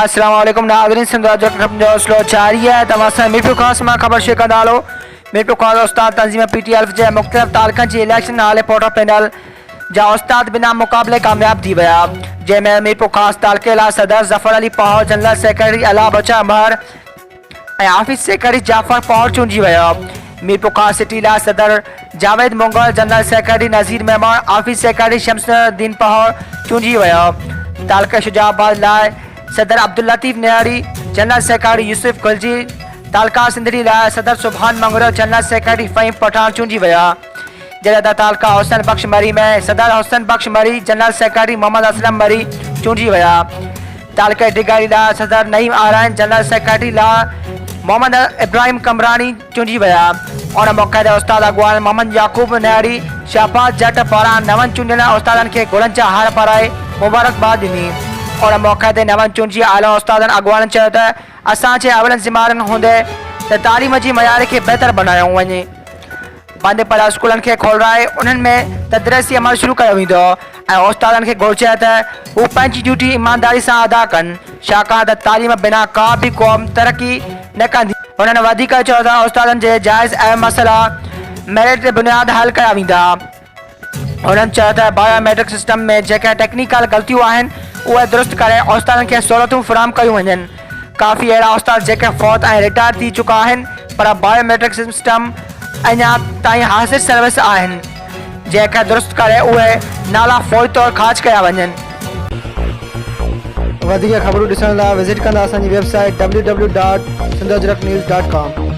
अस्सलाम वालेकुम नाज़रीन, सिंधु स्लो जारी है। तमाम मीरपुर खास में खबर शेयर कंदा हलो। मीरपुर खास उस्ताद तंजीम PTF जे मुख्तलिफ तालुकनि जी इलेक्शन हाले पोटर पैनल जा उस्ताद बिना मुकाबले कामयाब थी विया, जंहिंमें मीरपुर खास तालुके लाइ सदर ज़फ़र अली पहाड़, जनरल सेक्रेटरी अला बचा महर ऐं ऑफिस सेक्रेटरी जाफ़र पहाड़ चूंडी विया। मीरपुर खास सिटी लाइ सदर जावेद मुंगल, जनरल सेक्रेटरी नज़ीर मेहमान, ऑफिस सेक्रेटरी शमसुद्दीन पहाड़ चूंडी विया। तालुके शुजाबाद लाइ सदर अब्दुल लतीफ़ नियारी, जनरल सेक्रेटरी यूसुफ गुलजी, तालुका सिंधड़ी लाइ सदर सुभान मंगरो, जनरल सेक्रेटरी फ़हीम पठान चूंडी विया। जॾहिं त तालुका हुसैन बख्श मरी में सदर हुसैन बख्श मरी, जनरल सेक्रेटरी मोहम्मद असलम मरी चूंडी विया। तालुके डिगारी लाइ सदर नईम आराइन, जनरल सेक्रेटरी लाइ मोहम्मद इब्राहिम कमरानी चूंडी विया। और मौके ते उस्ताद अॻवान मोहम्मद याकूब नियारी शाहबाज जट पारां नवनि चूंडियल उस्तादनि खे गुलनि जा हार पाराए मुबारकबाद ॾिनी। और मौके ते नवनि चूंडी आला उस्तादनि अॻवान चयो त असांजे अवलनि ज़िम्मेवारनि हूंदे त तालीम जी मयार खे बहितर बनायो वञे। बंदि पढ़ियल स्कूलनि खे खोलाए उन्हनि में तदरीसी अमल शुरू कयो वेंदो ऐं उस्तादनि खे घुर्जे त हू पंहिंजी ड्यूटी ईमानदारी सां अदा कनि, छाकाणि त तालीम बिना का बि क़ौम तरक़ी न कंदी। उन्हनि वधीक चयो त उस्तादनि जे जाइज़ अहम मसइला मेरिट ते बुनियाद हल कया वेंदा। उन्हनि चयो त बायोमेट्रिक सिस्टम में जेके टेक्निकल ग़लतियूं आहिनि उहे दुरुस्त करे उस्तादनि खे सहूलियतूं फ़राहम कयूं वञनि। काफ़ी अहिड़ा उस्ताद जेके फ़ौत ऐं रिटायर थी चुका आहिनि, पर बायोमेट्रिक सिस्टम अञा ताईं हासिल सर्विस आहिनि, जंहिंखे दुरुस्त करे उहे नाला फ़ौरी तौरु ख़ारिज कया वञनि। वधीक ख़बरूं ॾिसण लाइ विज़िट कंदा असांजी वेबसाइट www.sindhujraknews.com।